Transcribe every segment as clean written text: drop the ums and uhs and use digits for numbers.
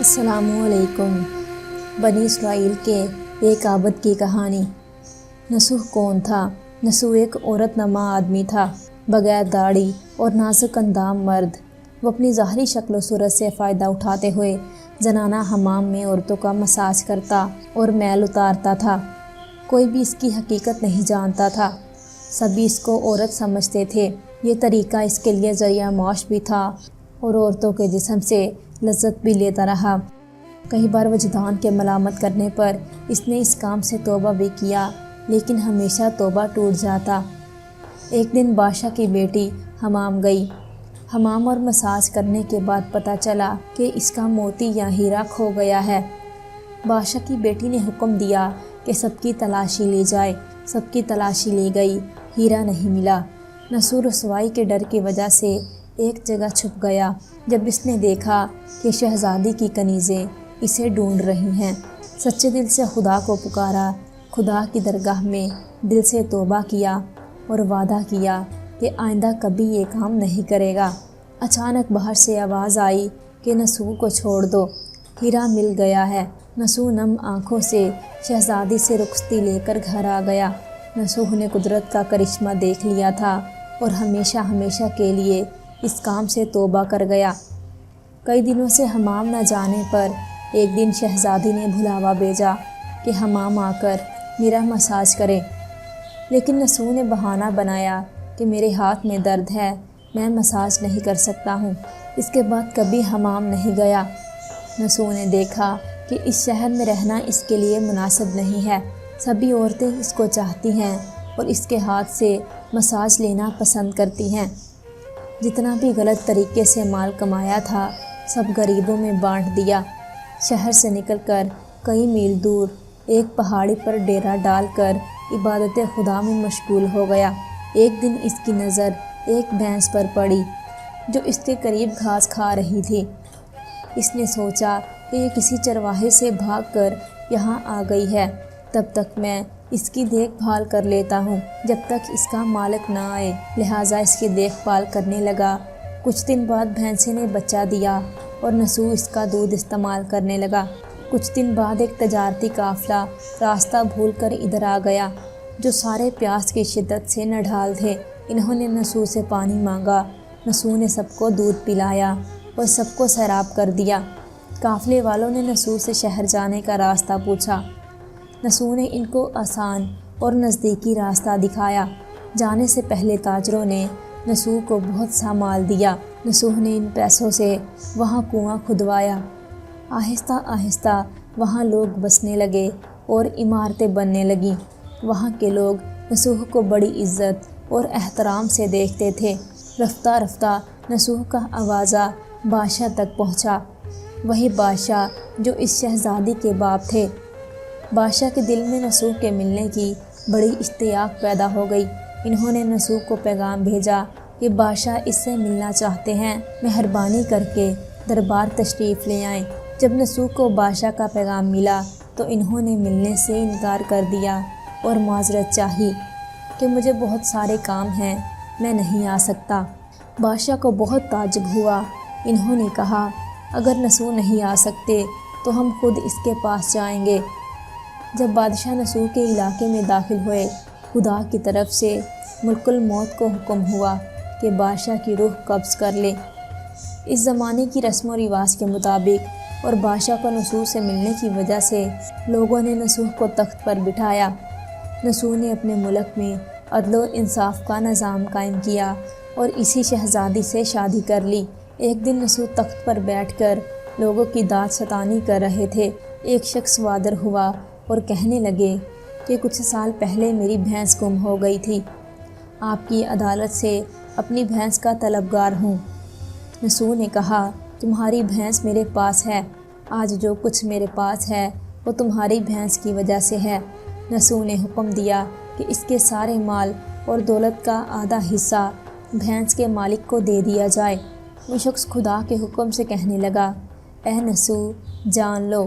السلام علیکم۔ بنی اسرائیل کے ایک عابد کی کہانی۔ نصوح کون تھا؟ نصوح ایک عورت نما آدمی تھا، بغیر داڑھی اور نازک اندام مرد۔ وہ اپنی ظاہری شکل و صورت سے فائدہ اٹھاتے ہوئے زنانہ حمام میں عورتوں کا مساج کرتا اور میل اتارتا تھا۔ کوئی بھی اس کی حقیقت نہیں جانتا تھا، سبھی اس کو عورت سمجھتے تھے۔ یہ طریقہ اس کے لیے ذریعہ معاش بھی تھا اور عورتوں کے جسم سے لذت بھی لیتا رہا۔ کئی بار وجدان کے ملامت کرنے پر اس نے اس کام سے توبہ بھی کیا، لیکن ہمیشہ توبہ ٹوٹ جاتا۔ ایک دن بادشاہ کی بیٹی حمام گئی۔ حمام اور مساج کرنے کے بعد پتہ چلا کہ اس کا موتی یا ہیرا کھو گیا ہے۔ بادشاہ کی بیٹی نے حکم دیا کہ سب کی تلاشی لی جائے۔ سب کی تلاشی لی گئی، ہیرا نہیں ملا۔ نصوح رسوائی کے ڈر کی وجہ سے ایک جگہ چھپ گیا۔ جب اس نے دیکھا کہ شہزادی کی کنیزیں اسے ڈھونڈ رہی ہیں، سچے دل سے خدا کو پکارا، خدا کی درگاہ میں دل سے توبہ کیا اور وعدہ کیا کہ آئندہ کبھی یہ کام نہیں کرے گا۔ اچانک باہر سے آواز آئی کہ نصوح کو چھوڑ دو، ہیرا مل گیا ہے۔ نصوح نم آنکھوں سے شہزادی سے رخصتی لے کر گھر آ گیا۔ نصوح نے قدرت کا کرشمہ دیکھ لیا تھا اور ہمیشہ ہمیشہ کے لیے اس کام سے توبہ کر گیا۔ کئی دنوں سے حمام نہ جانے پر ایک دن شہزادی نے بلاوا بھیجا کہ حمام آ کر میرا مساج کرے، لیکن نصوح نے بہانہ بنایا کہ میرے ہاتھ میں درد ہے، میں مساج نہیں کر سکتا ہوں۔ اس کے بعد کبھی حمام نہیں گیا۔ نصوح نے دیکھا کہ اس شہر میں رہنا اس کے لیے مناسب نہیں ہے۔ سبھی عورتیں اس کو چاہتی ہیں اور اس کے ہاتھ سے مساج لینا پسند کرتی ہیں۔ جتنا بھی غلط طریقے سے مال کمایا تھا، سب غریبوں میں بانٹ دیا۔ شہر سے نکل کر کئی میل دور ایک پہاڑی پر ڈیرا ڈال کر عبادت خدا میں مشغول ہو گیا۔ ایک دن اس کی نظر ایک بھینس پر پڑی جو اس کے قریب گھاس کھا رہی تھی۔ اس نے سوچا کہ یہ کسی چرواہے سے بھاگ کر یہاں آ گئی ہے، تب تک میں اس کی دیکھ بھال کر لیتا ہوں جب تک اس کا مالک نہ آئے۔ لہٰذا اس کی دیکھ بھال کرنے لگا۔ کچھ دن بعد بھینسے نے بچہ دیا اور نصوح اس کا دودھ استعمال کرنے لگا۔ کچھ دن بعد ایک تجارتی قافلہ راستہ بھول کر ادھر آ گیا جو سارے پیاس کی شدت سے نڈھال تھے۔ انہوں نے نصوح سے پانی مانگا۔ نصوح نے سب کو دودھ پلایا اور سب کو سیراب کر دیا۔ قافلے والوں نے نصوح سے شہر جانے کا راستہ پوچھا۔ نصوح نے ان کو آسان اور نزدیکی راستہ دکھایا۔ جانے سے پہلے تاجروں نے نصوح کو بہت سا مال دیا۔ نصوح نے ان پیسوں سے وہاں کنواں کھدوایا۔ آہستہ آہستہ وہاں لوگ بسنے لگے اور عمارتیں بننے لگیں۔ وہاں کے لوگ نصوح کو بڑی عزت اور احترام سے دیکھتے تھے۔ رفتہ رفتہ نصوح کا آوازہ بادشاہ تک پہنچا، وہی بادشاہ جو اس شہزادی کے باپ تھے۔ بادشاہ کے دل میں نصوح کے ملنے کی بڑی اشتیاق پیدا ہو گئی۔ انہوں نے نصوح کو پیغام بھیجا کہ بادشاہ اس سے ملنا چاہتے ہیں، مہربانی کر کے دربار تشریف لے آئیں۔ جب نصوح کو بادشاہ کا پیغام ملا تو انہوں نے ملنے سے انکار کر دیا اور معذرت چاہی کہ مجھے بہت سارے کام ہیں، میں نہیں آ سکتا۔ بادشاہ کو بہت تعجب ہوا۔ انہوں نے کہا، اگر نصوح نہیں آ سکتے تو ہم خود اس کے پاس جائیں گے۔ جب بادشاہ نصوح کے علاقے میں داخل ہوئے، خدا کی طرف سے ملک الموت کو حکم ہوا کہ بادشاہ کی روح قبض کر لے۔ اس زمانے کی رسم و رواج کے مطابق اور بادشاہ کو نصوح سے ملنے کی وجہ سے لوگوں نے نصوح کو تخت پر بٹھایا۔ نصوح نے اپنے ملک میں عدل و انصاف کا نظام قائم کیا اور اسی شہزادی سے شادی کر لی۔ ایک دن نصوح تخت پر بیٹھ کر لوگوں کی داد ستانی کر رہے تھے۔ ایک شخص وادر ہوا اور کہنے لگے کہ کچھ سال پہلے میری بھینس گم ہو گئی تھی، آپ کی عدالت سے اپنی بھینس کا طلبگار ہوں۔ نصوح نے کہا، تمہاری بھینس میرے پاس ہے، آج جو کچھ میرے پاس ہے وہ تمہاری بھینس کی وجہ سے ہے۔ نصوح نے حکم دیا کہ اس کے سارے مال اور دولت کا آدھا حصہ بھینس کے مالک کو دے دیا جائے۔ وہ شخص خدا کے حکم سے کہنے لگا، اے نصوح، جان لو،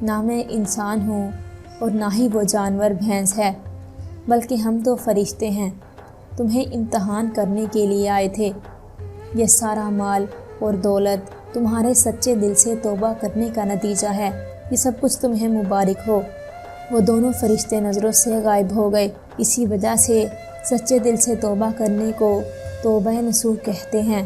نہ میں انسان ہوں اور نہ ہی وہ جانور بھینس ہے، بلکہ ہم تو فرشتے ہیں، تمہیں امتحان کرنے کے لیے آئے تھے۔ یہ سارا مال اور دولت تمہارے سچے دل سے توبہ کرنے کا نتیجہ ہے، یہ سب کچھ تمہیں مبارک ہو۔ وہ دونوں فرشتے نظروں سے غائب ہو گئے۔ اسی وجہ سے سچے دل سے توبہ کرنے کو توبہ نصوح کہتے ہیں۔